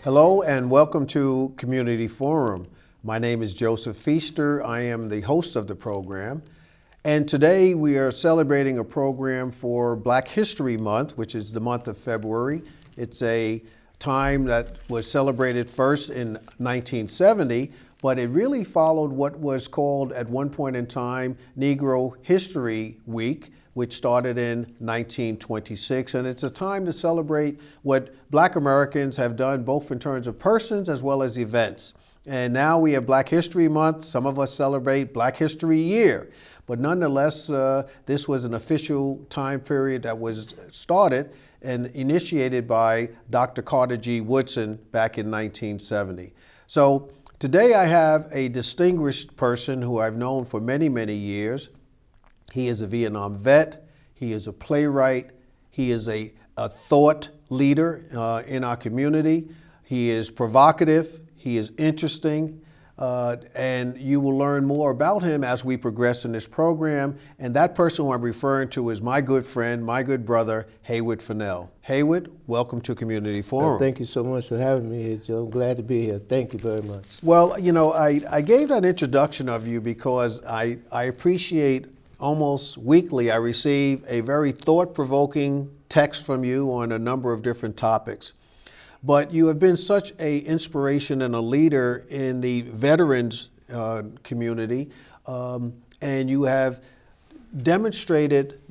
Hello and welcome to Community Forum. My name is Joseph Feaster. I am the host of the program. And today we are celebrating a program for Black History Month, which is the month of February. It's a time that was celebrated first in 1970, but it really followed what was called at one point in time Negro History Week, which started in 1926. And it's a time to celebrate what Black Americans have done, both in terms of persons as well as events. And now we have Black History Month. Some of us celebrate Black History Year. But nonetheless, this was an official time period that was started and initiated by Dr. Carter G. Woodson back in 1970. So today I have a distinguished person who I've known for many, many years. He is a Vietnam vet, he is a playwright, he is a thought leader in our community. He is provocative, he is interesting, and you will learn more about him as we progress in this program. And that person who I'm referring to is my good friend, my good brother, Haywood Fennell. Haywood, welcome to Community Forum. Thank you so much for having me here, Joe. I'm glad to be here. Thank you very much. Well, you know, I gave that introduction of you because I appreciate almost weekly I receive a very thought-provoking text from you on a number of different topics. But you have been such an inspiration and a leader in the veterans community, and you have demonstrated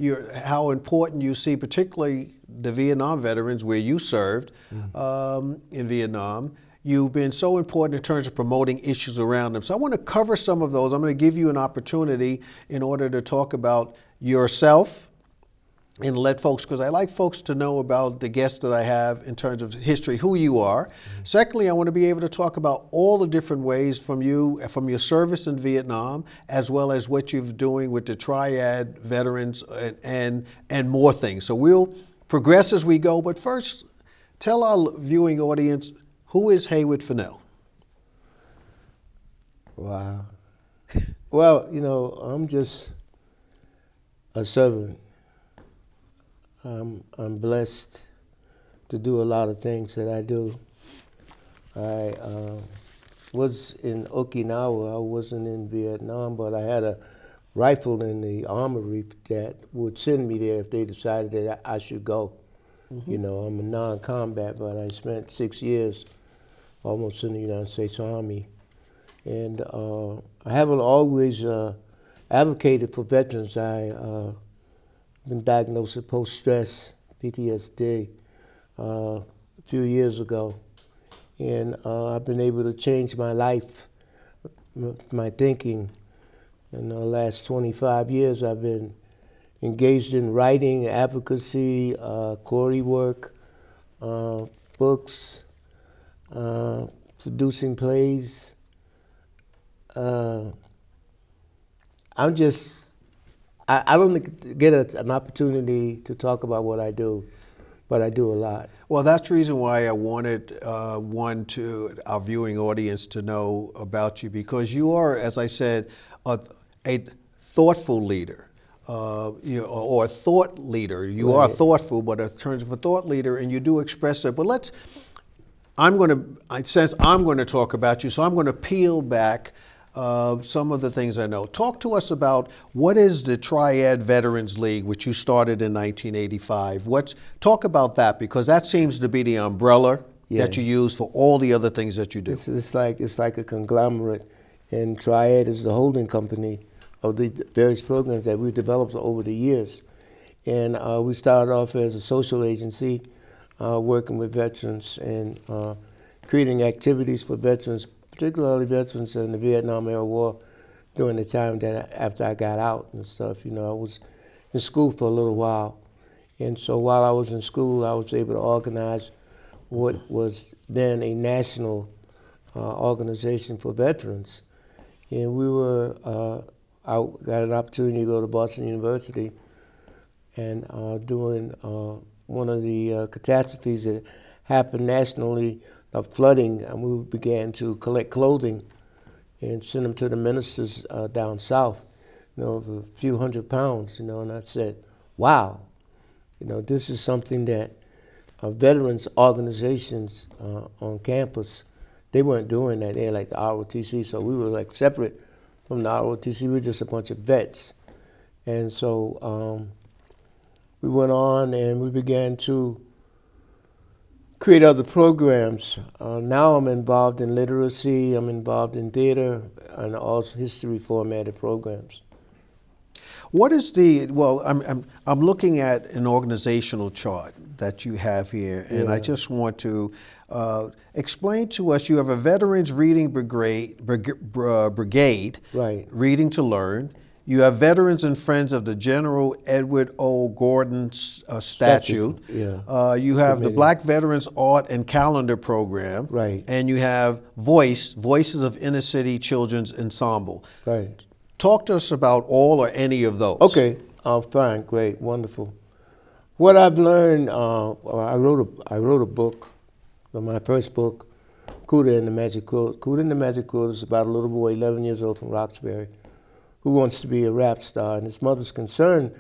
how important you see, particularly the Vietnam veterans where you served in Vietnam. You've been so important in terms of promoting issues around them. So I want to cover some of those. I'm going to give you an opportunity in order to talk about yourself and let folks, because I like folks to know about the guests that I have in terms of history, who you are. Secondly, I want to be able to talk about all the different ways from your service in Vietnam, as well as what you're doing with the Triad veterans and more things. So we'll progress as we go, but first, tell our viewing audience, who is Haywood Fennell? Wow. Well, you know, I'm just a servant. I'm blessed to do a lot of things that I do. I was in Okinawa. I wasn't in Vietnam, but I had a rifle in the armory that would send me there if they decided that I should go. You know, I'm a non-combat, but I spent 6 years almost in the United States Army. And I haven't always advocated for veterans. I've been diagnosed with post-stress, PTSD, a few years ago. And I've been able to change my life, my thinking. In the last 25 years, I've been engaged in writing, advocacy, Corey work, books, producing plays. I don't get an opportunity to talk about what I do, but I do a lot. Well, that's the reason why I wanted our viewing audience to know about you, because you are, as I said, a thoughtful leader. Or a thought leader. You are thoughtful, but in terms of a thought leader, and you do express it. But I'm going to talk about you, so I'm going to peel back some of the things I know. Talk to us about what is the Triad Veterans League, which you started in 1985. Talk about that, because that seems to be the umbrella that you use for all the other things that you do. It's like a conglomerate, and Triad is the holding company of the various programs that we've developed over the years. And we started off as a social agency, working with veterans and creating activities for veterans, particularly veterans in the Vietnam-era war during the time that after I got out and stuff. You know, I was in school for a little while. And so while I was in school, I was able to organize what was then a national organization for veterans. And we were, I got an opportunity to go to Boston University and doing one of the catastrophes that happened nationally, flooding, and we began to collect clothing and send them to the ministers down south, you know, of a few $100, you know, and I said, wow, you know, this is something that veterans organizations on campus, they weren't doing that. They had like the ROTC, so we were like separate from the ROTC. We were just a bunch of vets. And so we went on and we began to create other programs. Now I'm involved in literacy, I'm involved in theater, and also history formatted programs. What is I'm looking at an organizational chart that you have here, and I just want to explain to us, you have a Veterans Reading Brigade, Right. Reading to Learn. You have Veterans and Friends of the General Edward O. Gordon Statute. Yeah. You have the Black Veterans Art and Calendar Program. Right. And you have Voices of Inner City Children's Ensemble. Right. Talk to us about all or any of those. Okay, fine, great, wonderful. What I've learned, I wrote a book, my first book, Cuda and the Magic Quilt. Cuda and the Magic Quilt is about a little boy, 11 years old from Roxbury, who wants to be a rap star, and his mother's concerned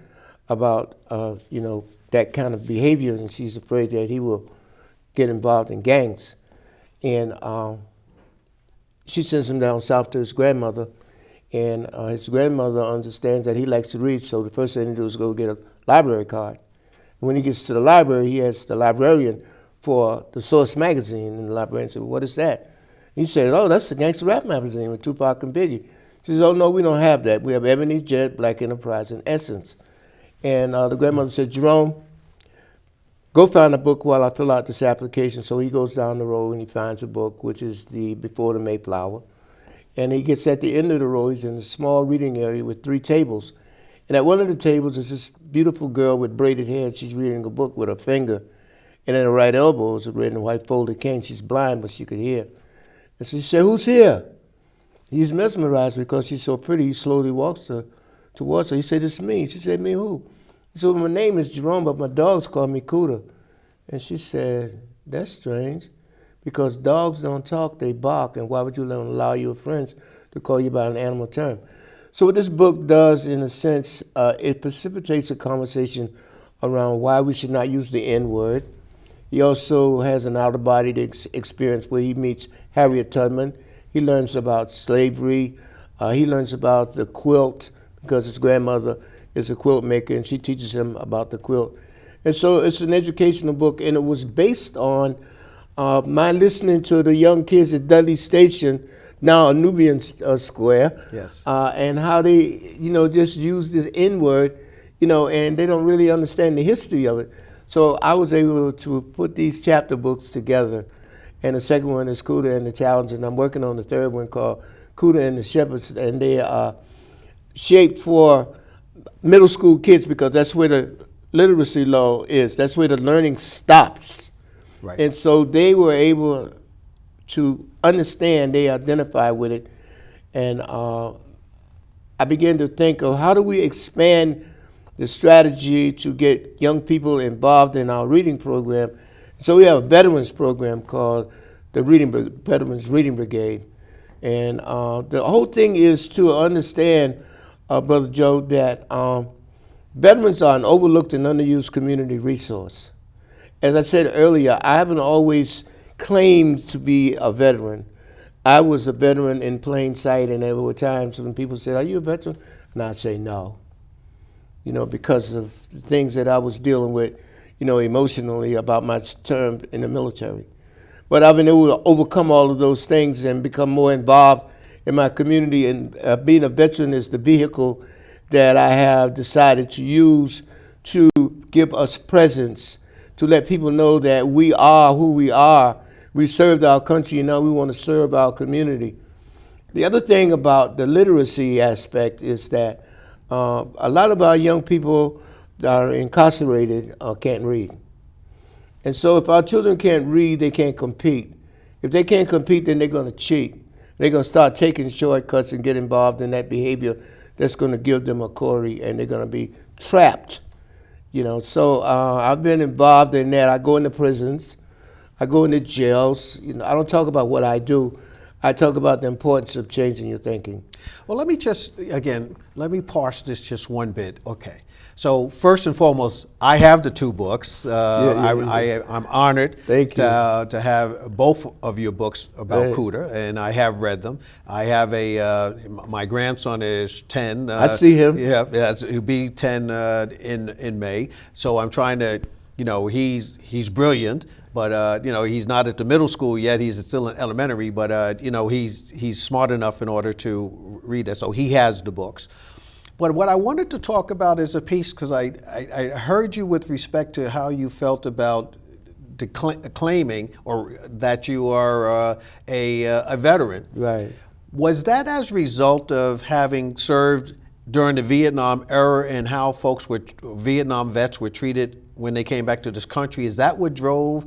about, that kind of behavior, and she's afraid that he will get involved in gangs. And she sends him down south to his grandmother, and his grandmother understands that he likes to read, so the first thing he does is go get a library card. And when he gets to the library, he asks the librarian for the Source magazine, and the librarian said, well, what is that? He said, oh, that's the gangster rap magazine with Tupac and Biggie. She says, oh, no, we don't have that. We have Ebony, Jet, Black Enterprise, and Essence. And the grandmother said, Jerome, go find a book while I fill out this application. So he goes down the road and he finds a book, which is the Before the Mayflower. And he gets at the end of the row, he's in a small reading area with 3 tables. And at one of the tables is this beautiful girl with braided hair. She's reading a book with her finger. And at her right elbow is a red and white folded cane. She's blind, but she could hear. And so she said, who's here? He's mesmerized because she's so pretty. He slowly walks towards her. He said, it's me. She said, me who? He said, well, my name is Jerome, but my dogs call me Cuda. And she said, that's strange, because dogs don't talk, they bark, and why would you allow your friends to call you by an animal term? So what this book does, in a sense, it precipitates a conversation around why we should not use the N-word. He also has an out-of-body experience where he meets Harriet Tubman. He learns about slavery. He learns about the quilt, because his grandmother is a quilt maker, and she teaches him about the quilt. And so it's an educational book, and it was based on my listening to the young kids at Dudley Station, now a Nubian Square, yes, and how they, just use this N-word, and they don't really understand the history of it. So I was able to put these chapter books together, and the second one is Cuda and the Challenge, and I'm working on the third one called Cuda and the Shepherds, and they are shaped for middle school kids because that's where the literacy law is. That's where the learning stops. right. And so they were able to understand, they identify with it, and I began to think of how do we expand the strategy to get young people involved in our reading program. So we have a veterans program called the Veterans Reading Brigade. And the whole thing is to understand, Brother Joe, that veterans are an overlooked and underused community resource. As I said earlier, I haven't always claimed to be a veteran. I was a veteran in plain sight, and there were times when people said, are you a veteran? And I'd say no, because of the things that I was dealing with, emotionally about my term in the military. But I've been able to overcome all of those things and become more involved in my community, and being a veteran is the vehicle that I have decided to use to give us presence, to let people know that we are who we are. We served our country, and now we want to serve our community. The other thing about the literacy aspect is that a lot of our young people that are incarcerated can't read. And so if our children can't read, they can't compete. If they can't compete, then they're going to cheat. They're going to start taking shortcuts and get involved in that behavior that's going to give them a Corey, and they're going to be trapped. So I've been involved in that. I go into prisons. I go into jails. I don't talk about what I do. I talk about the importance of changing your thinking. Well, let me parse this just one bit. Okay. So first and foremost, I have the two books. I'm honored Thank you. to have both of your books about Hey. Kuta, and I have read them. I have my grandson is 10. I see him. Yeah, he'll be 10 in May. So I'm trying to, he's brilliant. But he's not at the middle school yet. He's still in elementary. But he's smart enough in order to read it. So he has the books. But what I wanted to talk about is a piece, because I heard you with respect to how you felt about claiming or that you are a veteran. Right. Was that as a result of having served during the Vietnam era and how Vietnam vets were treated when they came back to this country? Is that what drove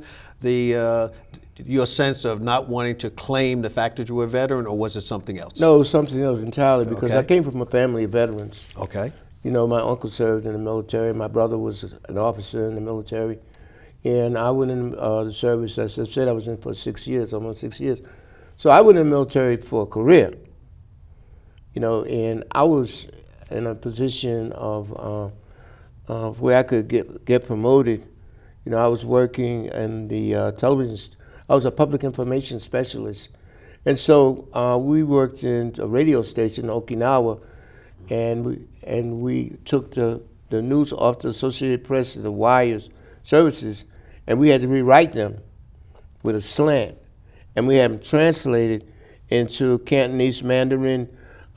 your sense of not wanting to claim the fact that you were a veteran, or was it something else? No, it was something else entirely, because Okay. I came from a family of veterans. Okay. My uncle served in the military. My brother was an officer in the military. And I went in the service, as I said, I was in for 6 years, almost 6 years. So I went in the military for a career, and I was in a position of where I could get promoted. I was working in the television. I was a public information specialist. And so we worked in a radio station in Okinawa, and we took the news off the Associated Press and the wires services, and we had to rewrite them with a slant. And we had them translated into Cantonese, Mandarin,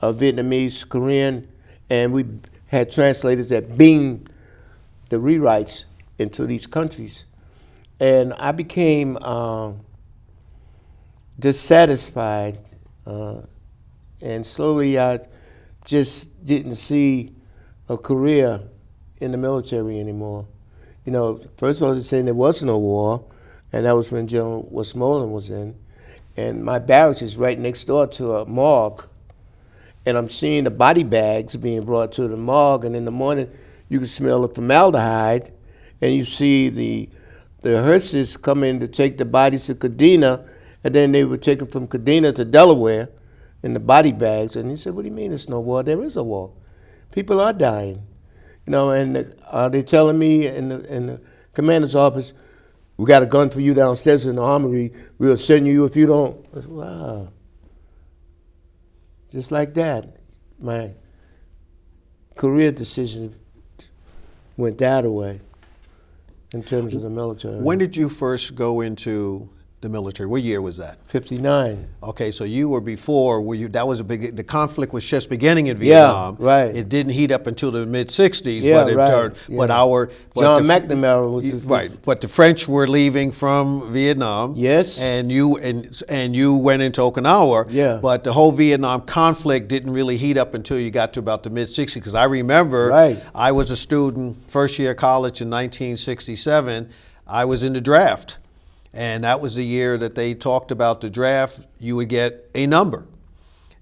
Vietnamese, Korean, and we had translators that beamed the rewrites into these countries. And I became dissatisfied, and slowly I just didn't see a career in the military anymore. First of all, they're saying there was no war, and that was when General Westmoreland was in. And my barracks is right next door to a morgue, and I'm seeing the body bags being brought to the morgue, and in the morning you can smell the formaldehyde, and you see the hearses come in to take the bodies to Kadena, and then they would take them from Kadena to Delaware in the body bags. And he said, "What do you mean there's no war? There is a war. People are dying." And they're telling me in the commander's office, "We got a gun for you downstairs in the armory. We'll send you if you don't." I said, wow. Just like that, my career decision went that way in terms of the military. When did you first go into the military? What year was that? 59. Okay, so you were before, the conflict was just beginning in Vietnam. Yeah, right. It didn't heat up until the mid-60s, Yeah, but it right. turned, Yeah. John McNamara was right, but the French were leaving from Vietnam. Yes. And you went into Okinawa. Yeah. But the whole Vietnam conflict didn't really heat up until you got to about the mid-60s, because I remember Right. I was a student, first year of college in 1967. I was in the draft. And that was the year that they talked about the draft. You would get a number.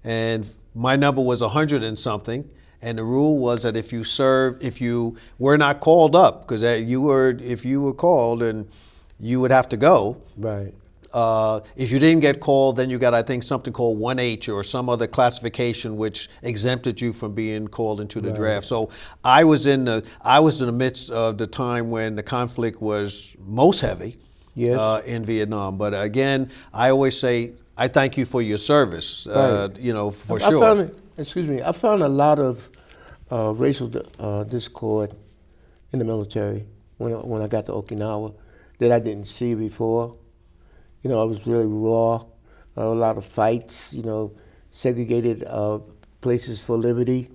And my number was 100 and something. And the rule was that if you were not called up, because if you were called, and you would have to go. Right. If you didn't get called, then you got, I think, something called 1H or some other classification which exempted you from being called into the draft. So I was in the midst of the time when the conflict was most heavy. Yes. In Vietnam. But again, I always say, I thank you for your service, Right. for sure. I found a lot of racial discord in the military when I got to Okinawa that I didn't see before. I was really raw, a lot of fights, segregated places for liberty.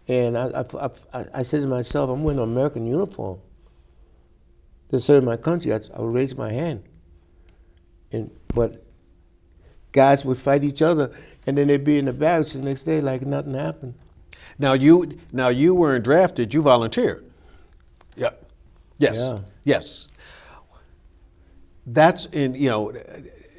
And I said to myself, I'm wearing an American uniform to serve my country. I would raise my hand. But guys would fight each other, and then they'd be in the barracks the next day like nothing happened. Now you weren't drafted, you volunteered. Yeah. Yes. Yeah. Yes. That's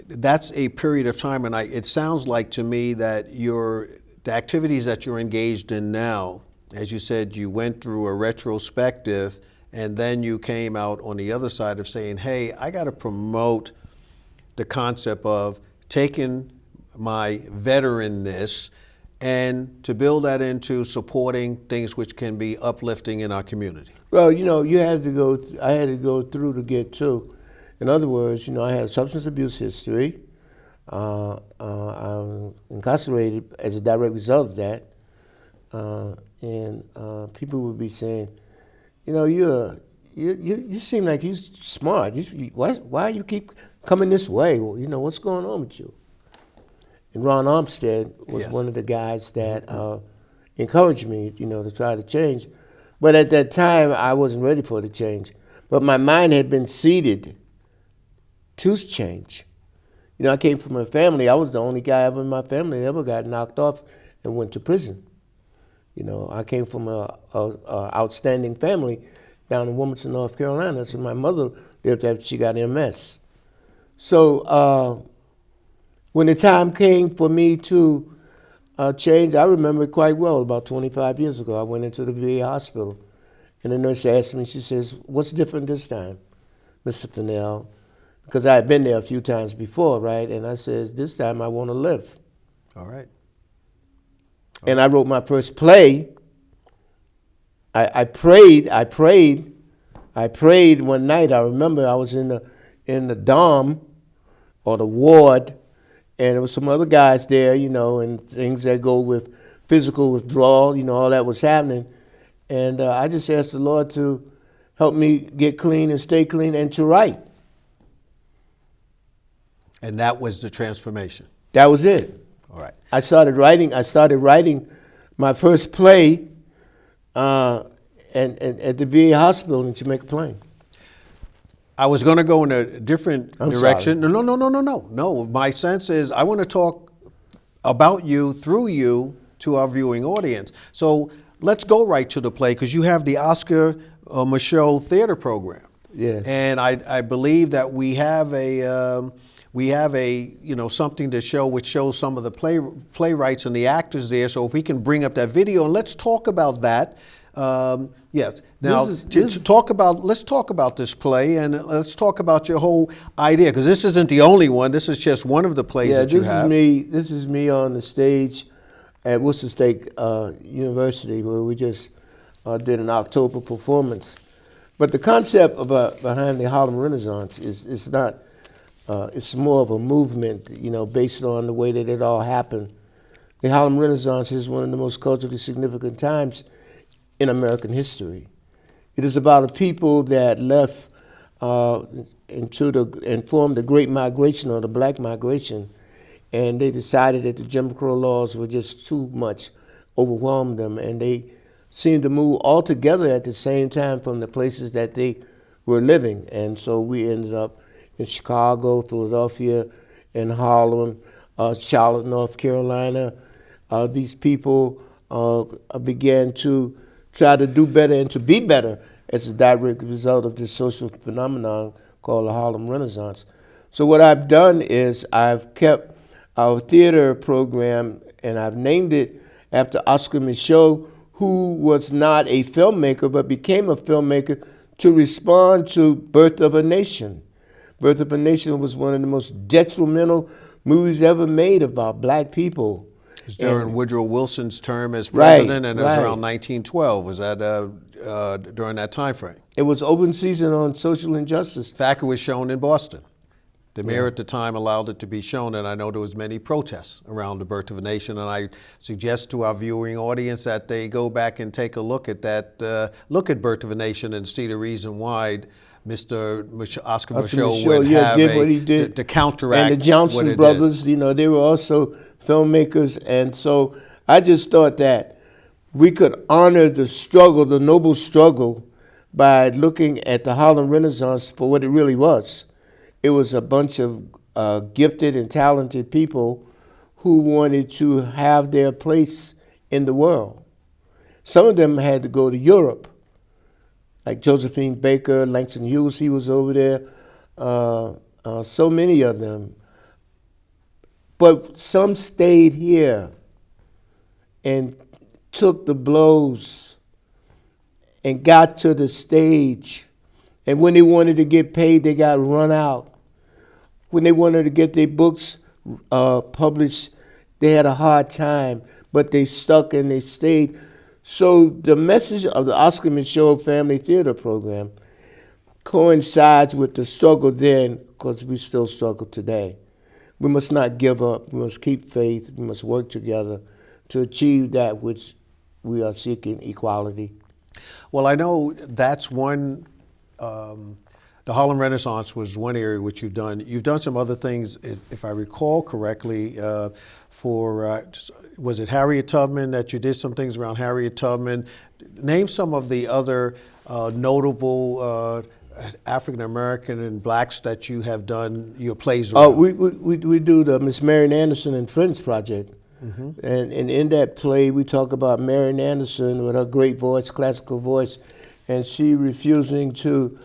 that's a period of time, and it sounds like to me that the activities that you're engaged in now, as you said, you went through a retrospective, and then you came out on the other side of saying, hey, I got to promote the concept of taking my veteranness and to build that into supporting things which can be uplifting in our community? Well, you had to go. I had to go through to get to. In other words, I had a substance abuse history. I was incarcerated as a direct result of that, and people would be saying, you seem like you're smart. Why you keep coming this way? What's going on with you? And Ron Armstead was one of the guys that encouraged me, to try to change. But at that time, I wasn't ready for the change. But my mind had been seeded to change. I came from a family. I was the only guy ever in my family that ever got knocked off and went to prison. I came from a outstanding family down in Wilmington, North Carolina. So my mother lived after she got MS. So when the time came for me to change, I remember it quite well. About 25 years ago, I went into the VA hospital, and the nurse asked me, she says, "What's different this time, Mr. Fennell?" Because I had been there a few times before, right? And I says, "This time I want to live." All right. And I wrote my first play. I prayed one night. I remember I was in the dorm or the ward, and there was some other guys there, and things that go with physical withdrawal, all that was happening. And I just asked the Lord to help me get clean and stay clean and to write. And that was the transformation. That was it. All right. I started writing my first play and at the VA hospital in Jamaica Plain. I was going to go in a different direction. Sorry. No. My sense is I want to talk about you, through you, to our viewing audience. So let's go right to the play, because you have the Oscar Michaud Theater Program. Yes. And I believe that we have a something to show, which shows some of the playwrights and the actors there. So if we can bring up that video, and let's talk about that. Yes. Now, let's talk about this play, and let's talk about your whole idea, because this isn't the only one. This is just one of the plays that you have. This is me on the stage at Worcester State University, where we just did an October performance. But the concept behind the Harlem Renaissance is not. It's more of a movement, based on the way that it all happened. The Harlem Renaissance is one of the most culturally significant times in American history. It is about a people that left and formed the Great Migration, or the Black Migration, and they decided that the Jim Crow laws were just too much, overwhelmed them, and they seemed to move all together at the same time from the places that they were living. And so we ended up in Chicago, Philadelphia, and Harlem, Charlotte, North Carolina. These people began to try to do better and to be better as a direct result of this social phenomenon called the Harlem Renaissance. So what I've done is I've kept our theater program, and I've named it after Oscar Michaud, who was not a filmmaker but became a filmmaker to respond to Birth of a Nation. Birth of a Nation was one of the most detrimental movies ever made about black people. It was during Woodrow Wilson's term as president, and it was right. around 1912. Was that during that time frame? It was open season on social injustice. In fact, it was shown in Boston. The mayor at the time allowed it to be shown, and I know there was many protests around the Birth of a Nation, and I suggest to our viewing audience that they go back and take a look at that, look at Birth of a Nation, and see the reason why Mr. Oscar Michaud would have did what he did. To counteract and the Johnson what it brothers, did. They were also filmmakers, and so I just thought that we could honor the struggle, the noble struggle, by looking at the Harlem Renaissance for what it really was. It was a bunch of gifted and talented people who wanted to have their place in the world. Some of them had to go to Europe, like Josephine Baker, Langston Hughes, he was over there, so many of them. But some stayed here and took the blows and got to the stage. And when they wanted to get paid, they got run out. When they wanted to get their books published, They had a hard time, but they stuck and they stayed. So the message of the Oscar Michaud Family Theater Program coincides with the struggle then, because we still struggle today. We must not give up. We must keep faith. We must work together to achieve that which we are seeking, equality. Well, I know that's one, the Harlem Renaissance was one area which you've done. You've done some other things, if I recall correctly, was it Harriet Tubman that you did some things around Harriet Tubman? Name some of the other notable African American and blacks that you have done your plays around. We do the Miss Marian Anderson and Friends project. Mm-hmm. And in that play, we talk about Marian Anderson with her great voice, classical voice, and she refusing to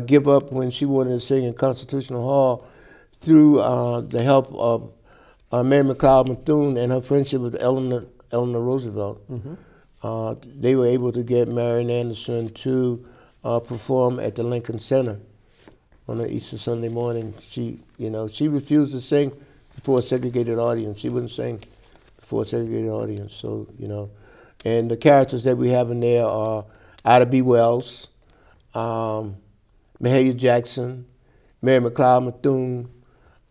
give up when she wanted to sing in Constitutional Hall through the help of Mary McLeod Bethune and her friendship with Eleanor Roosevelt. Mm-hmm. They were able to get Marian Anderson to perform at the Lincoln Center on an Easter Sunday morning. She refused to sing before a segregated audience. She wouldn't sing before a segregated audience. So, and the characters that we have in there are Ida B. Wells, Mahalia Jackson, Mary McLeod Bethune,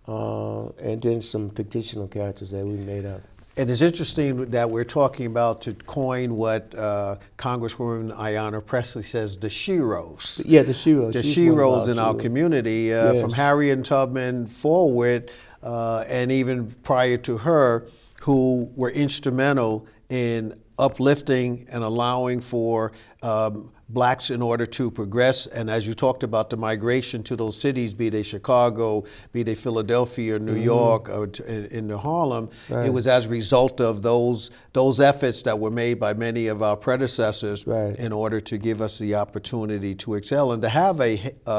and then some fictional characters that we made up. And it's interesting that we're talking about, to coin what Congresswoman Ayanna Pressley says, the sheroes. Yeah, the sheroes. The sheroes in our community, yes. From Harriet Tubman forward, and even prior to her, who were instrumental in uplifting and allowing for blacks in order to progress. And as you talked about the migration to those cities, be they Chicago, be they Philadelphia, or New York, or into Harlem, right. It was as a result of those efforts that were made by many of our predecessors, right. In order to give us the opportunity to excel and to have a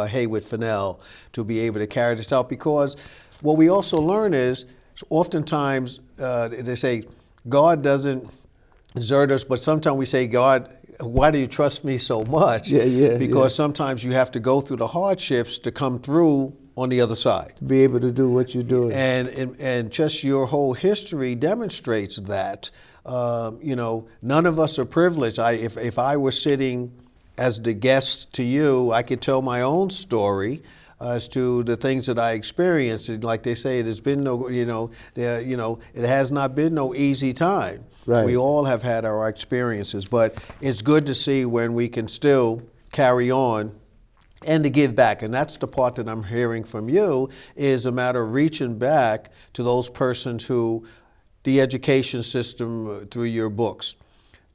Haywood Fennell to be able to carry this out. Because what we also learn is, oftentimes they say, God doesn't desert us, but sometimes we say, God, why do you trust me so much? Because sometimes you have to go through the hardships to come through on the other side. To be able to do what you're doing. And just your whole history demonstrates that. None of us are privileged. If I were sitting as the guest to you, I could tell my own story as to the things that I experienced. And like they say, there's been no, it has not been no easy time. Right. We all have had our experiences, but it's good to see when we can still carry on and to give back. And that's the part that I'm hearing from you, is a matter of reaching back to those persons who, the education system through your books,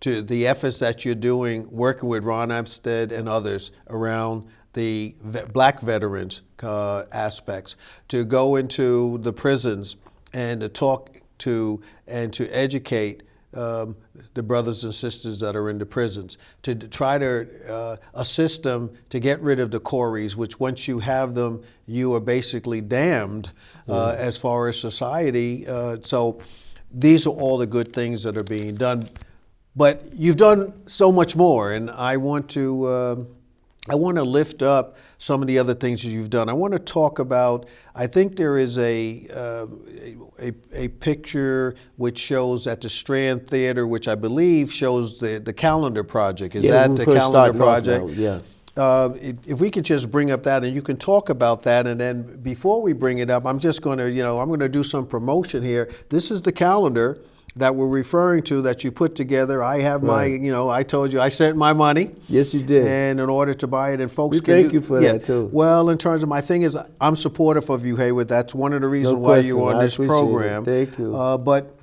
to the efforts that you're doing, working with Ron Amstead and others around the black veterans aspects, to go into the prisons and to talk to and to educate the brothers and sisters that are in the prisons, to try to assist them to get rid of the Corys, which once you have them, you are basically damned as far as society. So these are all the good things that are being done. But you've done so much more, and I want to lift up some of the other things that you've done. I want to talk about, I think there is a picture which shows at the Strand Theater, which I believe shows the Calendar Project. Is that the Calendar Project? Yeah. If we could just bring up that, and you can talk about that, and then before we bring it up, I'm just going to, I'm going to do some promotion here. This is the calendar that we're referring to that you put together. I have my, I told you I sent my money. Yes, you did. And in order to buy it, and folks we thank you for that too. Well, in terms of my thing is, I'm supportive of you, Haywood. That's one of the reasons why you're on this program. Thank you. But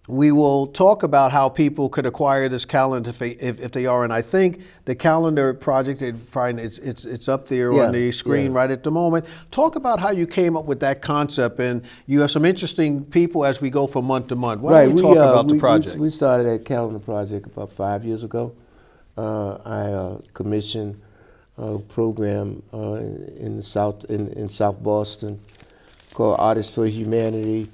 we will talk about how people could acquire this calendar if they are. And I think the Calendar Project, it's up there on the screen right at the moment. Talk about how you came up with that concept, and you have some interesting people as we go from month to month. Why don't we talk about the project? We started that Calendar Project about 5 years ago. I commissioned a program in South Boston called Artists for Humanity.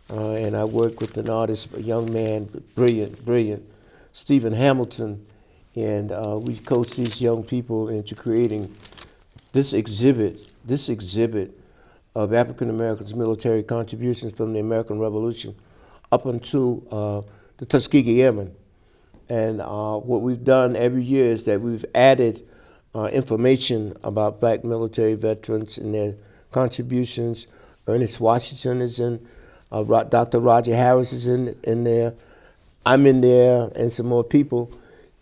And I work with an artist, a young man, brilliant, Stephen Hamilton, and we coach these young people into creating this exhibit of African Americans' military contributions from the American Revolution up until the Tuskegee Airmen. And what we've done every year is that we've added information about black military veterans and their contributions. Ernest Washington is in, Dr. Roger Harris is in there, I'm in there, and some more people,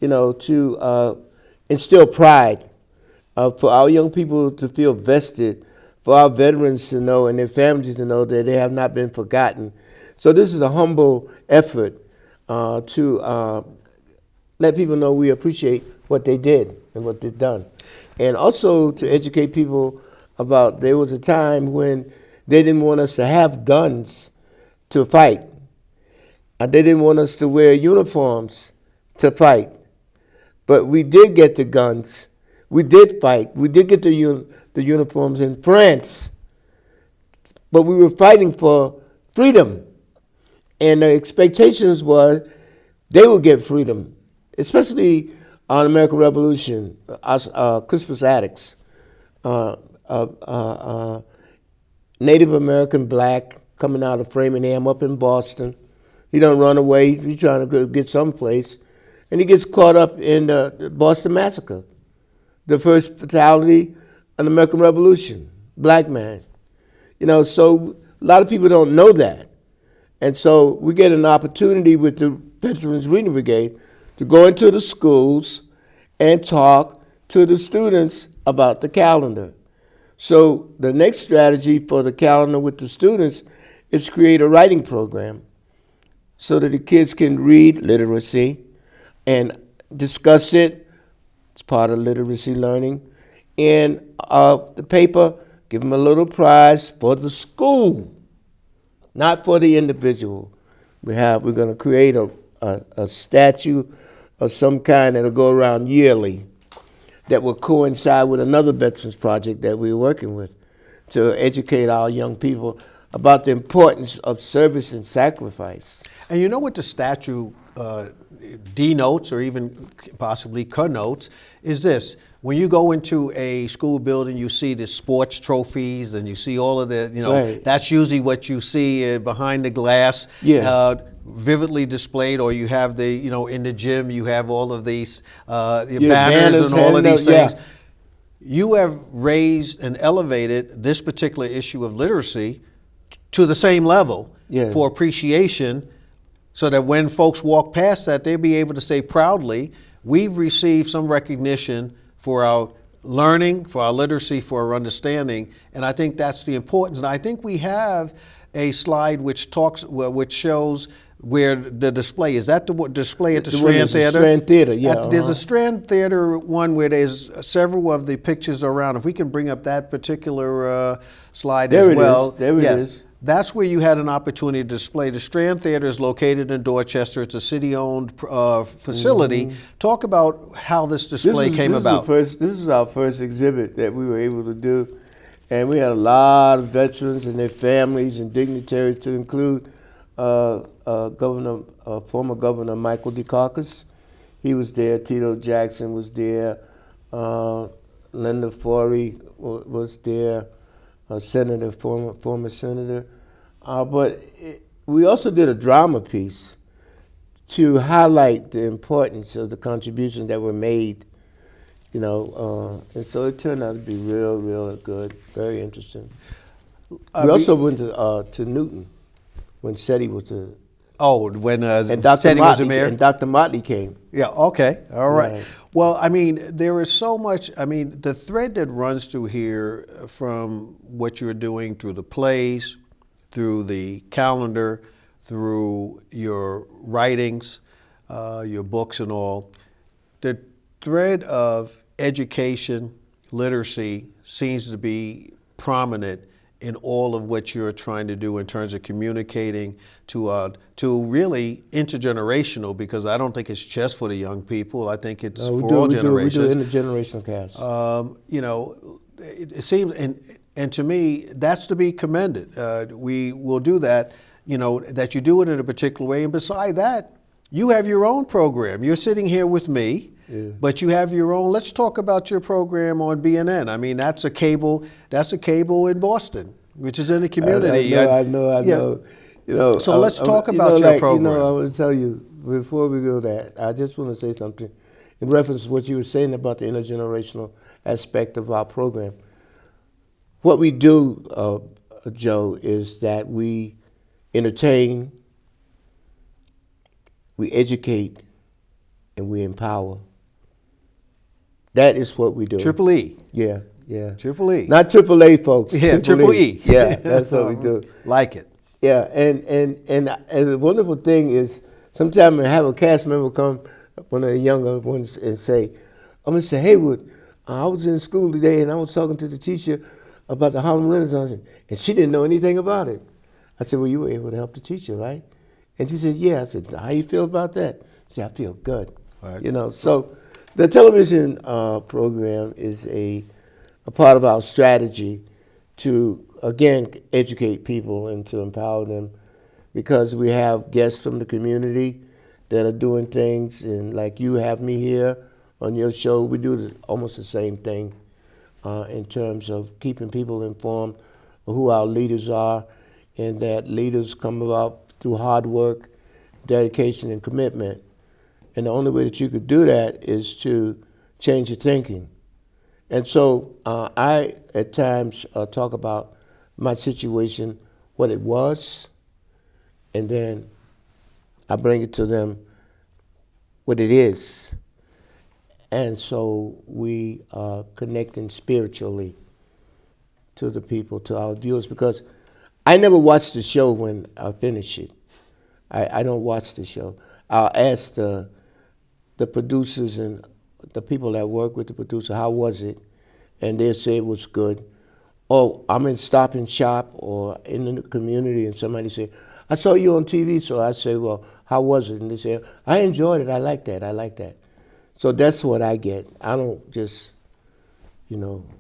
to instill pride, for our young people to feel vested, for our veterans to know and their families to know that they have not been forgotten. So this is a humble effort to let people know we appreciate what they did and what they've done. And also to educate people about there was a time when they didn't want us to have guns to fight. They didn't want us to wear uniforms to fight. But we did get the guns. We did fight. We did get the uniforms in France. But we were fighting for freedom. And the expectations were they would get freedom, especially on American Revolution, Crispus Attucks, Native American black coming out of Framingham up in Boston. He don't run away. He's trying to go get someplace. And he gets caught up in the Boston Massacre, the first fatality of the American Revolution, black man. So a lot of people don't know that. And so we get an opportunity with the Veterans Reading Brigade to go into the schools and talk to the students about the calendar. So the next strategy for the calendar with the students is to create a writing program so that the kids can read literacy and discuss it. It's part of literacy learning. And the paper, give them a little prize for the school, not for the individual. We're going to create a statue of some kind that'll go around yearly that will coincide with another veterans project that we're working with to educate our young people about the importance of service and sacrifice. And you know what the statue denotes, or even possibly connotes, is this. When you go into a school building, you see the sports trophies and you see all of the, Right. That's usually what you see behind the glass. Yeah. Vividly displayed, or you have the, in the gym, you have all of these banners banners and all of these things. Yeah. You have raised and elevated this particular issue of literacy to the same level for appreciation, so that when folks walk past that, they'll be able to say proudly, we've received some recognition for our learning, for our literacy, for our understanding. And I think that's the importance. And I think we have a slide which shows where the display is. That the display at the Strand Theater? Strand Theater, yeah. There's a Strand Theater one where there's several of the pictures around. If we can bring up that particular slide as well. There it is. That's where you had an opportunity to display. The Strand Theater is located in Dorchester. It's a city-owned facility. Mm-hmm. Talk about how this display came about. This is our first exhibit that we were able to do. And we had a lot of veterans and their families and dignitaries, to include former Governor Michael Dukakis. He was there. Tito Jackson was there. Linda Forey was there. Senator, former senator. We also did a drama piece to highlight the importance of the contributions that were made, and so it turned out to be real good, very interesting. We also went to Newton when SETI was the... Oh, when and Dr. SETI was the mayor? And Dr. Motley came. Yeah, okay, all right. Well, there is so much, the thread that runs through here from what you're doing through the plays, through the calendar, through your writings, your books and all, the thread of education, literacy seems to be prominent in all of what you're trying to do in terms of communicating to really intergenerational, because I don't think it's just for the young people. I think it's for all generations. We do intergenerational cast. It seems, and to me, that's to be commended. We will do that, that you do it in a particular way. And beside that, you have your own program. You're sitting here with me. Yeah. But you have your own. Let's talk about your program on BNN. That's a cable in Boston, which is in the community. I know. So let's talk about your program. I want to tell you, before we go there, I just want to say something in reference to what you were saying about the intergenerational aspect of our program. What we do, Joe, is that we entertain, we educate, and we empower. That is what we do. Triple E. Yeah. Triple E. Not Triple A, folks. Yeah, Triple E. Yeah, that's what we do. Like it. Yeah, and the wonderful thing is sometimes I have a cast member come, one of the younger ones, and say, "Oh, Mr. Haywood, I was in school today and I was talking to the teacher about the Harlem Renaissance, and she didn't know anything about it." I said, "Well, you were able to help the teacher, right?" And she said, "Yeah." I said, "How you feel about that?" She said, "I feel good." Right. So the television program is a part of our strategy to, again, educate people and to empower them, because we have guests from the community that are doing things, and like you have me here on your show, we do almost the same thing in terms of keeping people informed of who our leaders are, and that leaders come about through hard work, dedication, and commitment. And the only way that you could do that is to change your thinking. And so I, at times, talk about my situation, what it was, and then I bring it to them what it is. And so we are connecting spiritually to the people, to our viewers, because I never watch the show when I finish it. I don't watch the show. I'll ask the producers and the people that work with the producer, how was it? And they'll say it was good. Or I'm in Stop and Shop or in the community and somebody say, "I saw you on TV," so I say, "Well, how was it?" And they say, "I enjoyed it, I like that. So that's what I get. I don't just,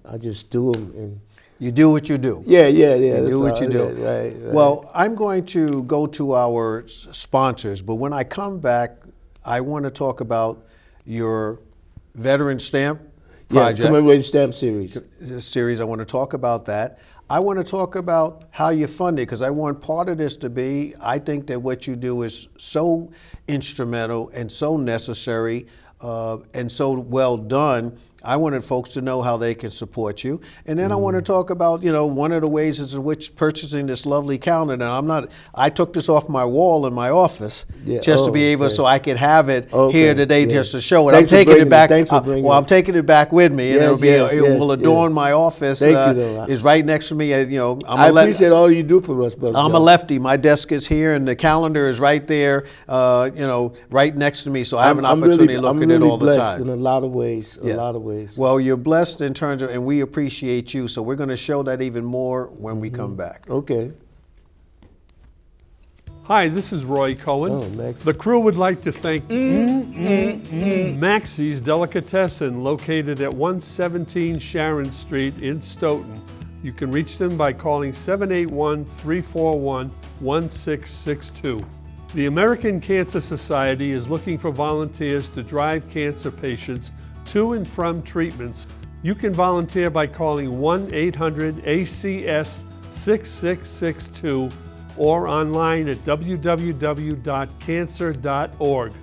I just do them. And You do what you do. Yeah. You do what you do. Right. Well, I'm going to go to our sponsors, but when I come back, I want to talk about your veteran stamp project. Commemorative stamp series. I want to talk about that. I want to talk about how you fund it, because I want part of this to be, I think that what you do is so instrumental and so necessary and so well done. I wanted folks to know how they can support you. And then I want to talk about, one of the ways in which purchasing this lovely calendar. And I took this off my wall in my office just to be able, so I could have it here today just to show it. Thanks I'm taking it back. Thanks for bringing I'm taking it back with me, and it will adorn my office. Thank you, it's right next to me. I appreciate all you do for us, brother. I'm a lefty. My desk is here, and the calendar is right there, right next to me. So I have an opportunity to look at it all the time. I'm really blessed in a lot of ways. Well, you're blessed in terms of, and we appreciate you, so we're going to show that even more when we come back. Okay. Hi, this is Roy Cohen. Oh, Max. The crew would like to thank Maxie's Delicatessen, located at 117 Sharon Street in Stoughton. You can reach them by calling 781-341-1662. The American Cancer Society is looking for volunteers to drive cancer patients to and from treatments. You can volunteer by calling 1-800-ACS-6662 or online at www.cancer.org.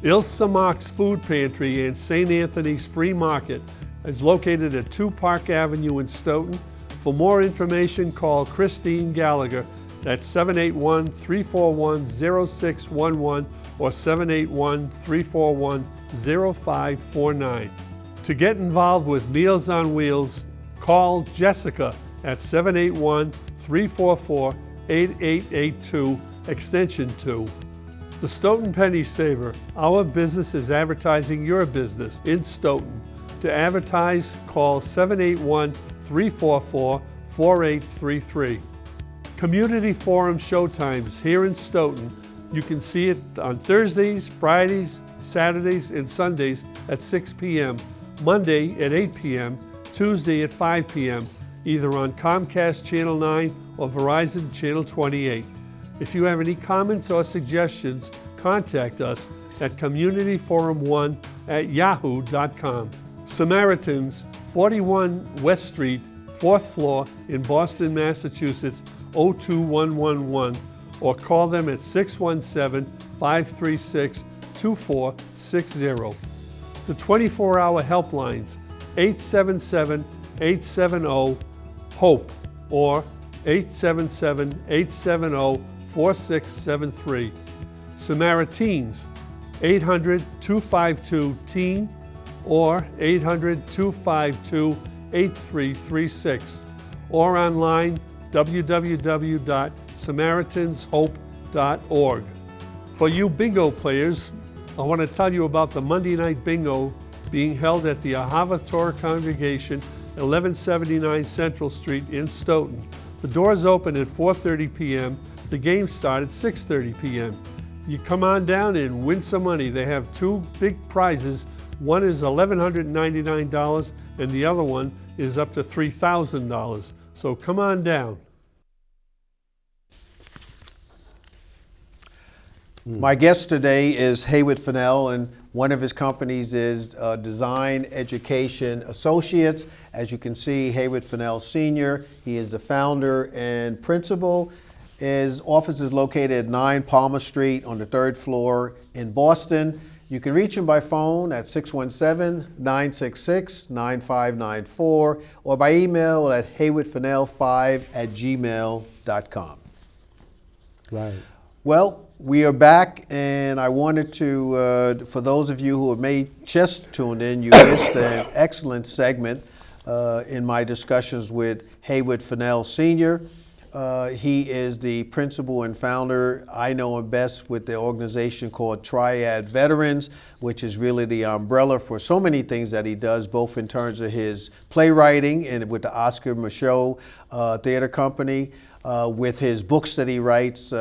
Ilse Mark's Food Pantry and St. Anthony's Free Market is located at 2 Park Avenue in Stoughton. For more information, call Christine Gallagher at 781-341-0611 or 781-341-0549. To get involved with Meals on Wheels, call Jessica at 781-344-8882, extension 2. The Stoughton Penny Saver. Our business is advertising your business in Stoughton. To advertise, call 781-344-4833. Community Forum showtimes here in Stoughton. You can see it on Thursdays, Fridays, Saturdays, and Sundays at 6 p.m., Monday at 8 p.m., Tuesday at 5 p.m., either on Comcast Channel 9 or Verizon Channel 28. If you have any comments or suggestions, contact us at communityforum1@yahoo.com. Samaritans, 41 West Street, 4th floor in Boston, Massachusetts, 02111. or call them at 617-536-2460. The 24-hour helplines, 877-870-HOPE or 877-870-4673. Samaritans, 800-252-TEEN or 800-252-8336, or online www.samaritanshope.org. For you bingo players, I want to tell you about the Monday night bingo being held at the Ahava Torah Congregation, 1179 Central Street in Stoughton. The doors open at 4:30 p.m. The games start at 6:30 p.m. You come on down and win some money. They have two big prizes. One is $1,199 and the other one is up to $3,000. So come on down. My guest today is Haywood Fennell, and one of his companies is Design Education Associates. As you can see, Haywood Fennell Sr., he is the founder and principal. His office is located at 9 Palmer Street on the 3rd floor in Boston. You can reach him by phone at 617-966-9594 or by email at haywoodfennell5@gmail.com. Right. Well, we are back, and I wanted to, for those of you who have just tuned in, you missed an excellent segment in my discussions with Haywood Fennell Sr. He is the principal and founder, I know him best, with the organization called Triad Veterans, which is really the umbrella for so many things that he does, both in terms of his playwriting and with the Oscar Michaud Theater Company, with his books that he writes,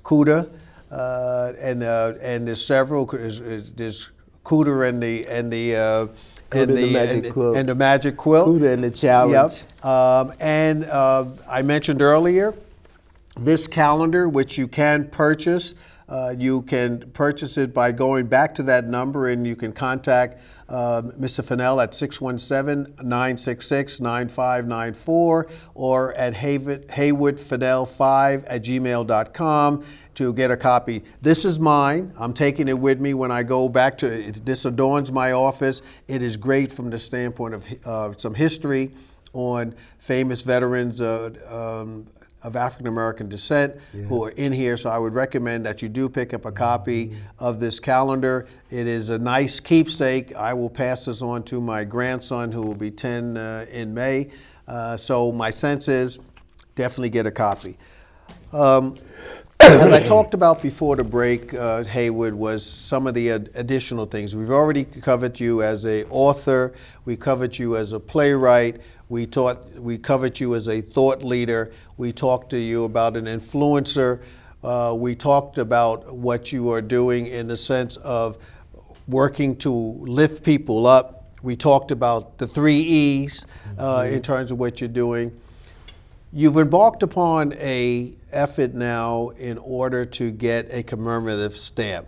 Cuda, and there's several. There's Cuda and the Magic Quilt. Cuda and the Challenge. Yep. I mentioned earlier this calendar, which you can purchase. You can purchase it by going back to that number, and you can contact Mr. Fennell at 617-966-9594 or at haywoodfennell5@gmail.com to get a copy. This is mine. I'm taking it with me when I go back to it. This adorns my office. It is great from the standpoint of some history on famous veterans of African American descent who are in here. So I would recommend that you do pick up a copy of this calendar. It is a nice keepsake. I will pass this on to my grandson, who will be 10 in May. So my sense is definitely get a copy. As I talked about before the break, Haywood, was some of the additional things. We've already covered you as an author. We covered you as a playwright. We covered you as a thought leader. We talked to you about an influencer. We talked about what you are doing in the sense of working to lift people up. We talked about the 3 E's in terms of what you're doing. You've embarked upon an effort now in order to get a commemorative stamp.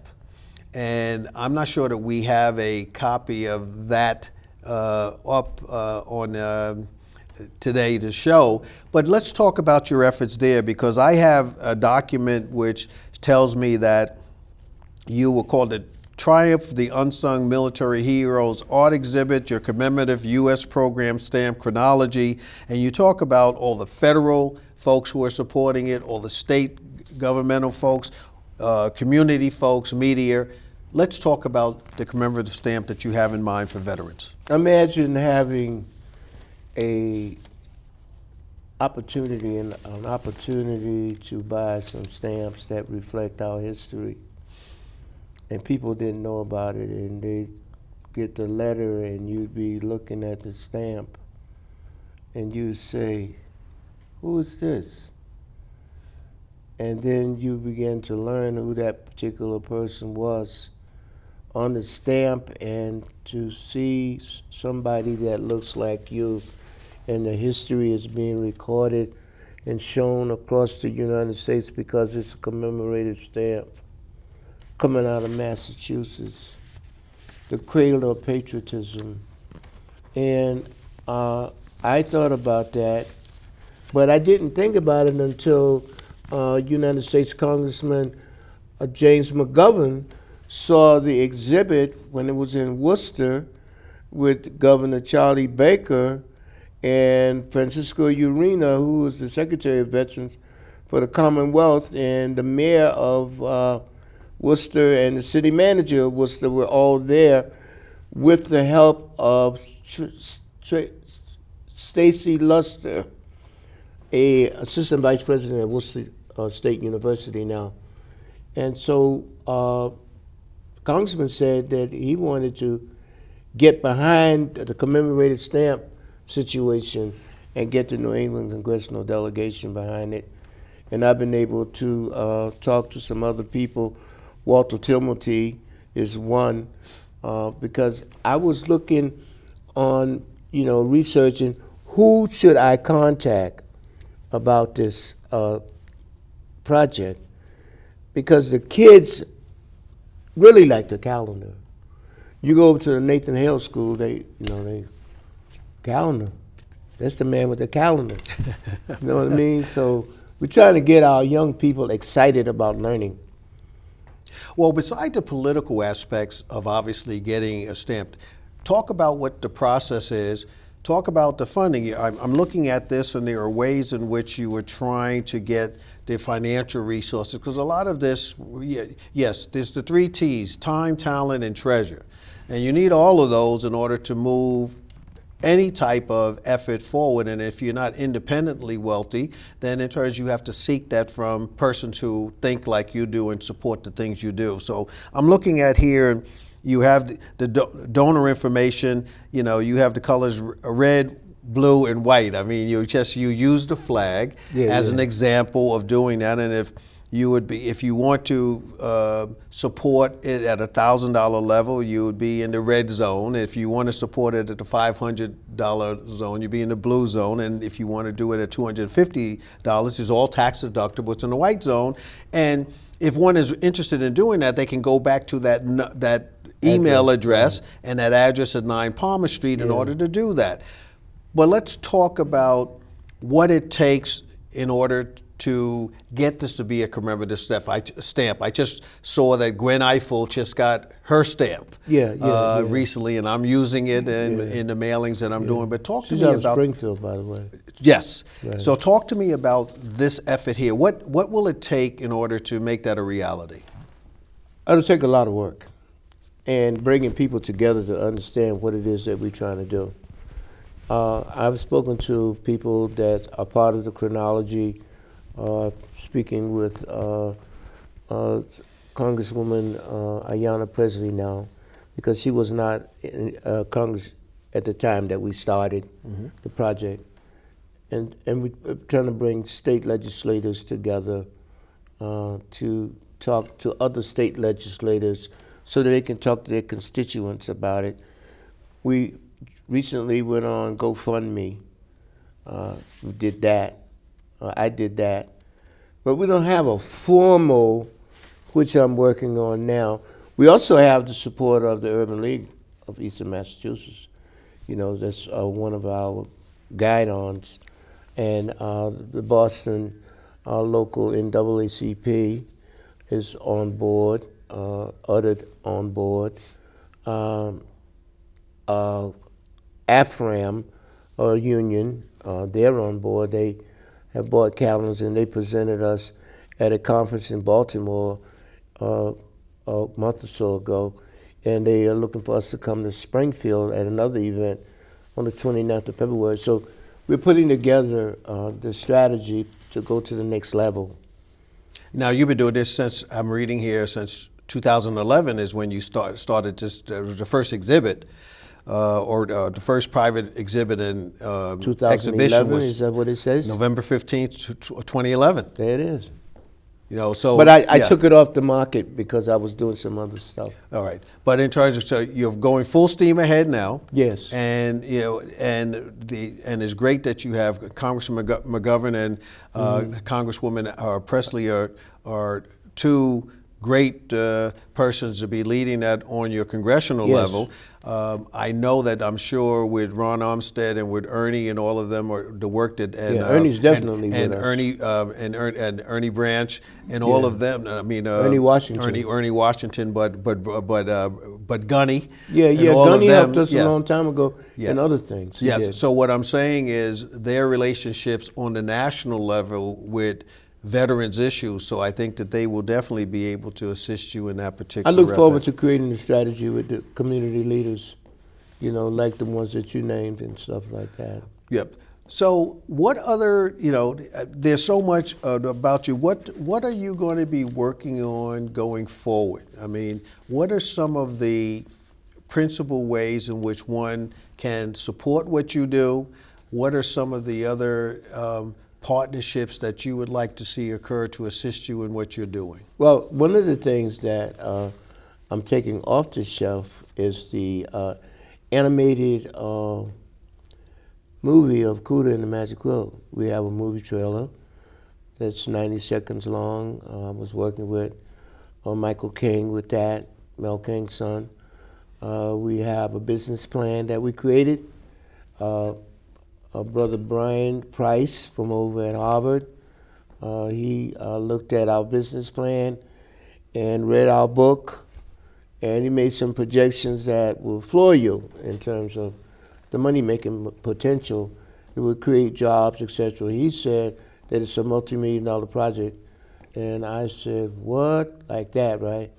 And I'm not sure that we have a copy of that up on today to show, but let's talk about your efforts there, because I have a document which tells me that you were called the Triumph of the Unsung Military Heroes Art Exhibit, your commemorative U.S. program stamp chronology, and you talk about all the federal folks who are supporting it, all the state governmental folks, community folks, media. Let's talk about the commemorative stamp that you have in mind for veterans. Imagine having an opportunity to buy some stamps that reflect our history, and people didn't know about it, and they get the letter, and you'd be looking at the stamp, and you say, "Who is this?" And then you begin to learn who that particular person was on the stamp, and to see somebody that looks like you, and the history is being recorded and shown across the United States because it's a commemorative stamp coming out of Massachusetts, the cradle of patriotism. And I thought about that, but I didn't think about it until United States Congressman James McGovern saw the exhibit when it was in Worcester with Governor Charlie Baker and Francisco Urena, who was the Secretary of Veterans for the Commonwealth, and the mayor of Worcester and the city manager of Worcester were all there with the help of Stacy Luster, a assistant vice president at Worcester State University now. And so Congressman said that he wanted to get behind the commemorative stamp situation and get the New England congressional delegation behind it. And I've been able to talk to some other people. Walter Tilmety is one, because I was looking on, researching who should I contact about this project, because the kids really like the calendar. You go over to the Nathan Hale School, they calendar. That's the man with the calendar. You know what I mean? So we're trying to get our young people excited about learning. Well, beside the political aspects of obviously getting a stamp, talk about what the process is. Talk about the funding. I'm looking at this, and there are ways in which you were trying to get the financial resources, because a lot of this, yes, there's the 3 T's: time, talent, and treasure. And you need all of those in order to move any type of effort forward. And if you're not independently wealthy, then in turn you have to seek that from persons who think like you do and support the things you do. So I'm looking at here, you have the donor information, you have the colors red, blue, and white. I mean, you use the flag as an example of doing that. And if you want to support it at $1,000 level, you would be in the red zone. If you want to support it at the $500 zone, you'd be in the blue zone. And if you want to do it at $250, it's all tax deductible. It's in the white zone. And if one is interested in doing that, they can go back to that email address and that address at 9 Palmer Street in order to do that. But let's talk about what it takes in order to get this to be a commemorative stamp. I just saw that Gwen Eiffel just got her stamp recently, and I'm using it in the mailings that I'm doing. But talk to me about Springfield, by the way. Yes. Right. So talk to me about this effort here. What will it take in order to make that a reality? It'll take a lot of work, and bringing people together to understand what it is that we're trying to do. I've spoken to people that are part of the chronology, speaking with Congresswoman Ayanna Presley now, because she was not in Congress at the time that we started the project. And we're trying to bring state legislators together to talk to other state legislators so that they can talk to their constituents about it. We recently went on GoFundMe. We did that. I did that. But we don't have a formal, which I'm working on now. We also have the support of the Urban League of Eastern Massachusetts. That's one of our guide-ons. And the Boston local NAACP is on board, UTTD on board. AFRAM, or union, they're on board. They have bought calendars, and they presented us at a conference in Baltimore a month or so ago, and they are looking for us to come to Springfield at another event on the 29th of February. So we're putting together the strategy to go to the next level. Now, you've been doing this since, I'm reading here, since 2011 is when you started this, the first exhibit. The first private exhibit and exhibition was, is that what it says? November 15th, 2011. There it is. So. But I took it off the market because I was doing some other stuff. All right, but in terms of, so you're going full steam ahead now. Yes. And and it's great that you have Congressman McGovern and Congresswoman Presley are two great persons to be leading that on your congressional Yes. level. I know that I'm sure with Ron Armstead and with Ernie and all of them, or the work that Ernie's definitely and with us. Ernie and Ernie Branch and all Yeah. of them. I mean Ernie Washington. Ernie Washington, but Gunny. Yeah, and yeah. all of Gunny them, helped us yeah. a long time ago Yeah. and other things. He Yes. did. So what I'm saying is their relationships on the national level with veterans issues. So I think that they will definitely be able to assist you in that I particular. look forward effort. to creating a strategy with the community leaders, you know, like the ones that you named and stuff like that. Yep. So what other, there's so much about you. What are you going to be working on going forward? I mean, what are some of the principal ways in which one can support what you do? What are some of the other partnerships that you would like to see occur to assist you in what you're doing? Well, one of the things that I'm taking off the shelf is the animated movie of Cuda and the Magic Quilt. We have a movie trailer that's 90 seconds long. I was working with Michael King with that, Mel King's son. We have a business plan that we created. Brother Brian Price from over at Harvard, he looked at our business plan and read our book, and he made some projections that will floor you in terms of the money-making potential. It would create jobs, etc. He said that it's a multi-million-dollar project, and I said, what? Like that, right?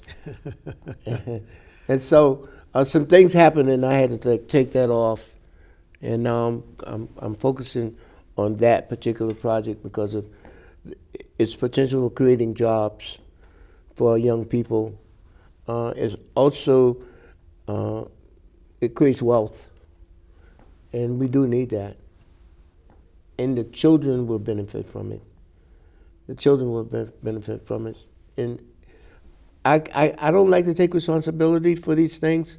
And so some things happened, and I had to take that off. And now I'm focusing on that particular project because of its potential for creating jobs for young people. It's also, it creates wealth, and we do need that. And the children will benefit from it. The children will benefit from it. And I don't like to take responsibility for these things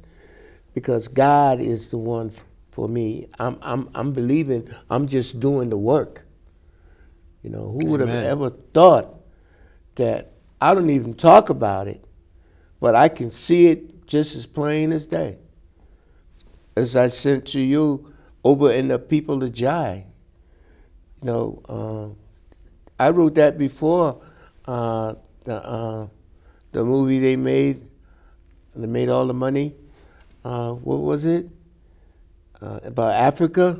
because God is the one for me. I'm believing, I'm just doing the work. You know, who would have Amen. ever thought that I don't even talk about it, but I can see it just as plain as day. As I said to you over in the People of Jai, you know, I wrote that before the movie they made all the money. What was it? About Africa.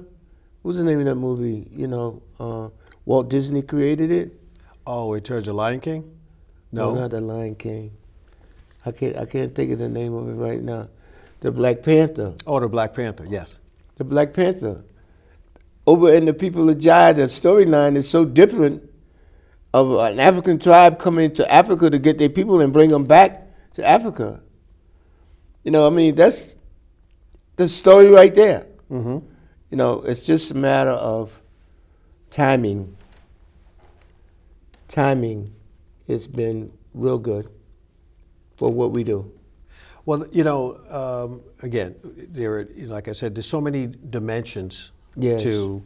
What was the name of that movie? You know, Walt Disney created it. Oh, in terms of Lion King? No, not the Lion King. I can't think of the name of it right now. The Black Panther. Oh, the Black Panther, yes. The Black Panther. Over in the People of Jai, the storyline is so different of an African tribe coming to Africa to get their people and bring them back to Africa. You know, I mean, that's the story right there. Mm-hmm. You know, it's just a matter of timing. Timing has been real good for what we do. Well, you know, again, there are, like I said, there's so many dimensions Yes. to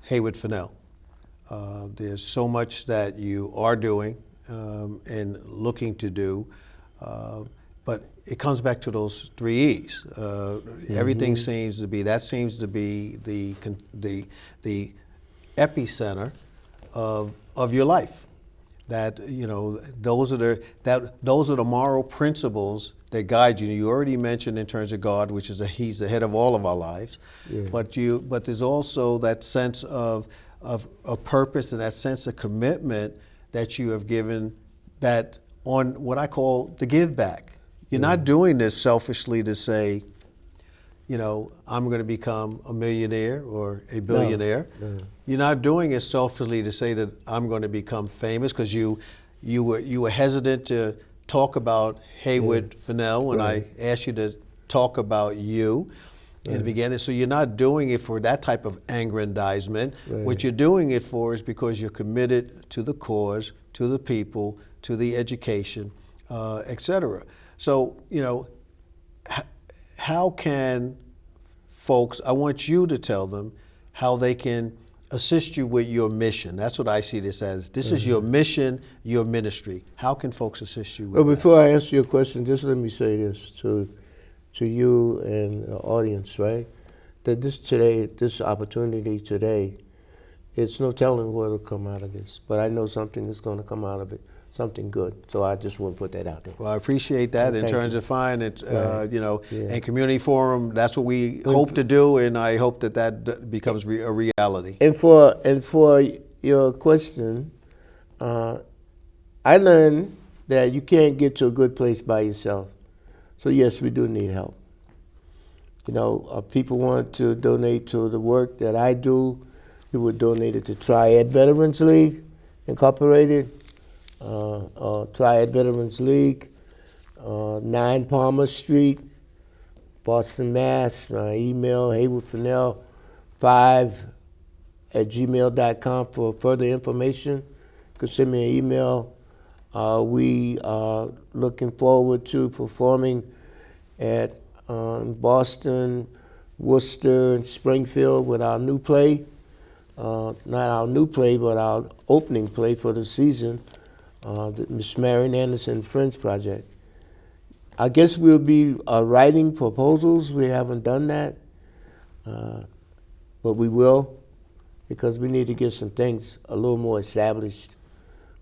Haywood Fennell. There's so much that you are doing and looking to do, but it comes back to those 3 E's. Everything seems to be the epicenter of your life. That, you know, those are the moral principles that guide you. You already mentioned in terms of God, which is He's the head of all of our lives. Yeah. But there's also that sense of purpose and that sense of commitment that you have given, that on what I call the give back. You're not doing this selfishly to say, you know, I'm going to become a millionaire or a billionaire. No. You're not doing it selfishly to say that I'm going to become famous, because you were hesitant to talk about Haywood Fennell when I asked you to talk about you in the beginning. So you're not doing it for that type of aggrandizement. What you're doing it for is because you're committed to the cause, to the people, to the education, etc. So, you know, how can folks, I want you to tell them how they can assist you with your mission? That's what I see this as. This is your mission, your ministry. How can folks assist you with Well, that? before I answer your question, just let me say this to you and the audience, right? That this opportunity today, it's no telling what will come out of this, but I know something is going to come out of it, something good. So I just want to put that out there. Well, I appreciate that in Thank terms you. of finding it, Right. Yeah. and Community Forum, that's what we hope to do, and I hope that becomes a reality. And for your question, I learned that you can't get to a good place by yourself. So yes, we do need help. You know, people want to donate to the work that I do. We would donate it to Triad Veterans League Incorporated, Triad Veterans League, 9 Palmer Street, Boston, Mass. My email, Haywood Fennell 5@gmail.com for further information. You can send me an email. We are looking forward to performing at Boston, Worcester, and Springfield with our new play. Not our new play, but our opening play for the season, the Miss Marian Anderson Friends Project. I guess we'll be writing proposals. We haven't done that, but we will, because we need to get some things a little more established.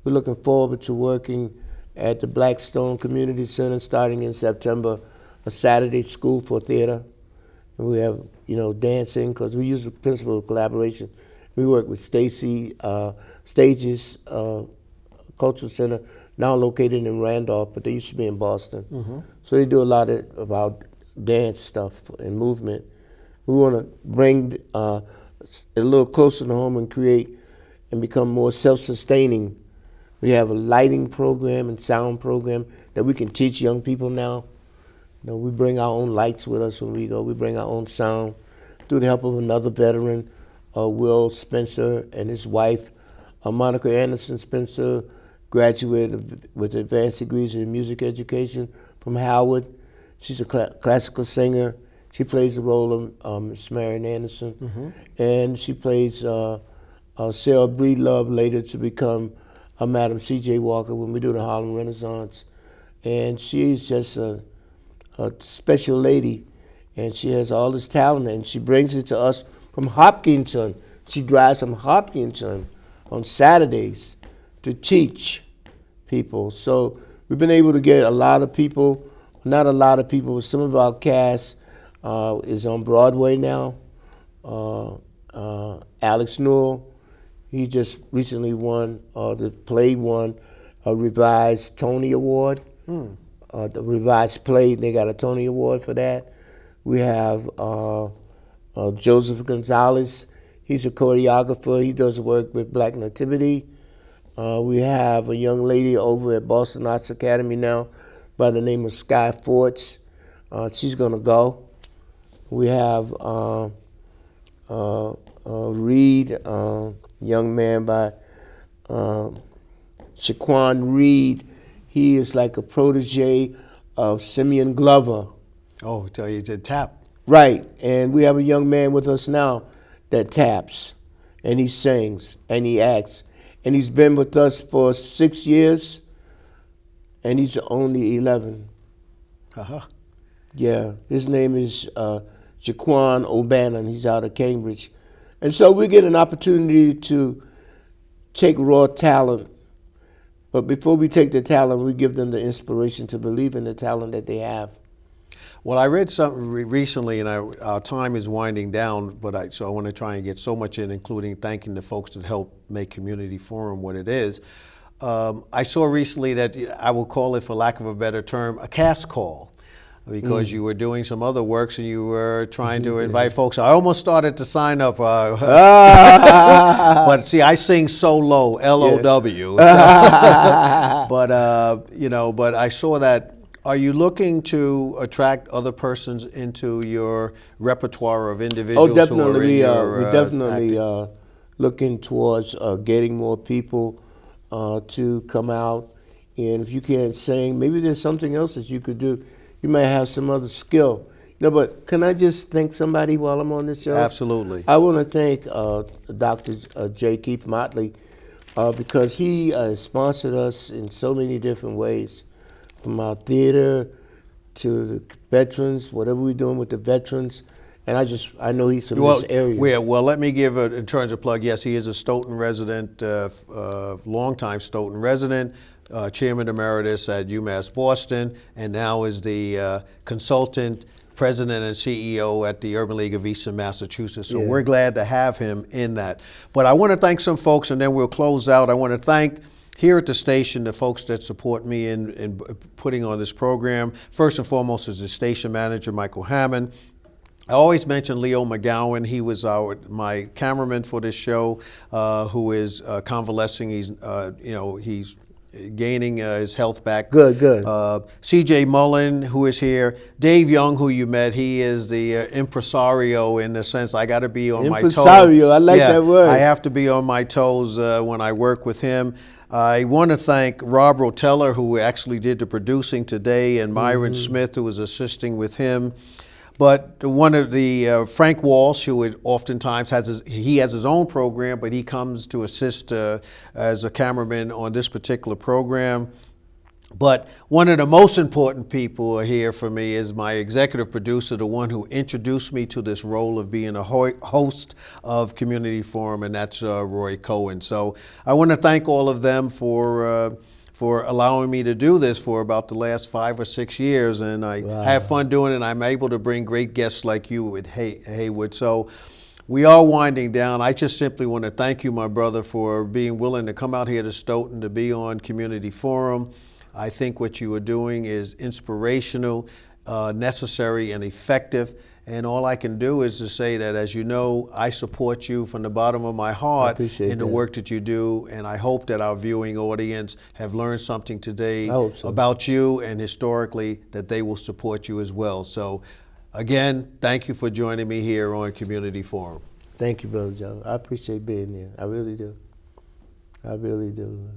We're looking forward to working at the Blackstone Community Center starting in September, a Saturday school for theater. And we have, dancing, because we use the principle of collaboration. We work with Stacy Stages Cultural Center, now located in Randolph, but they used to be in Boston. Mm-hmm. So they do a lot of about dance stuff and movement. We want to bring a little closer to home and create and become more self-sustaining. We have a lighting program and sound program that we can teach young people now. We bring our own lights with us when we go. We bring our own sound through the help of another veteran, Will Spencer, and his wife, Monica Anderson Spencer, graduated with advanced degrees in music education from Howard. She's a classical singer. She plays the role of Miss Marian Anderson. Mm-hmm. And she plays Sarah Breedlove later to become Madam C.J. Walker when we do the Harlem Renaissance. And she's just a special lady, and she has all this talent, and she brings it to us from Hopkinton. She drives from Hopkinton on Saturdays to teach people. So we've been able to get a lot of people, not a lot of people, but some of our cast is on Broadway now. Alex Newell, he just recently won, the play won a revised Tony Award. The revised play, they got a Tony Award for that. We have Joseph Gonzalez. He's a choreographer. He does work with Black Nativity. We have a young lady over at Boston Arts Academy now by the name of Sky Forts. She's going to go. We have Reed, young man by Shaquan Reed. He is like a protege of Simeon Glover. Oh, so he's a tap. Right, and we have a young man with us now that taps, and he sings, and he acts. And he's been with us for 6 years, and he's only 11. Uh-huh. Yeah, his name is Jaquan O'Bannon. He's out of Cambridge. And so we get an opportunity to take raw talent. But before we take the talent, we give them the inspiration to believe in the talent that they have. Well, I read something recently, and our time is winding down, so I want to try and get so much in, including thanking the folks that helped make Community Forum what it is. I saw recently that, I will call it, for lack of a better term, a cast call, because you were doing some other works and you were trying to invite folks. I almost started to sign up, but see, I sing so low, L-O-W. Yeah. But I saw that. Are you looking to attract other persons into your repertoire of individuals? Oh, definitely. Who are in we're definitely looking towards getting more people to come out. And if you can't sing, maybe there's something else that you could do. You might have some other skill. No, but can I just thank somebody while I'm on this show? Absolutely. I want to thank Dr. J. Keith Motley because he sponsored us in so many different ways, from our theater to the veterans, whatever we're doing with the veterans. And I know he's from this area. Well, let me give in terms of plug. Yes, he is a Stoughton resident, longtime Stoughton resident, chairman emeritus at UMass Boston, and now is the consultant, president, and CEO at the Urban League of Eastern Massachusetts. So we're glad to have him in that. But I want to thank some folks, and then we'll close out. I want to thank here at the station the folks that support me in putting on this program. First and foremost is the station manager, Michael Hammond. I always mention Leo McGowan. He was my cameraman for this show, who is convalescing. He's gaining his health back. Good. C.J. Mullen, who is here. Dave Young, who you met, he is the impresario in the sense I got to be on my toes. Impresario, I like that word. I have to be on my toes when I work with him. I want to thank Rob Rotella, who actually did the producing today, and Myron Smith, who was assisting with him. But one of the Frank Walsh, who oftentimes has his own program, but he comes to assist as a cameraman on this particular program. But one of the most important people here for me is my executive producer, the one who introduced me to this role of being a host of Community Forum, and that's Roy Cohen. So I want to thank all of them for allowing me to do this for about the last 5 or 6 years, and I have fun doing it, and I'm able to bring great guests like you with Haywood. So we are winding down. I just simply want to thank you, my brother, for being willing to come out here to Stoughton to be on Community Forum. I think what you are doing is inspirational, necessary, and effective. And all I can do is to say that, as you know, I support you from the bottom of my heart in the work that you do. And I hope that our viewing audience have learned something today about you, and historically that they will support you as well. So again, thank you for joining me here on Community Forum. Thank you, Brother Joe. I appreciate being here. I really do. I really do.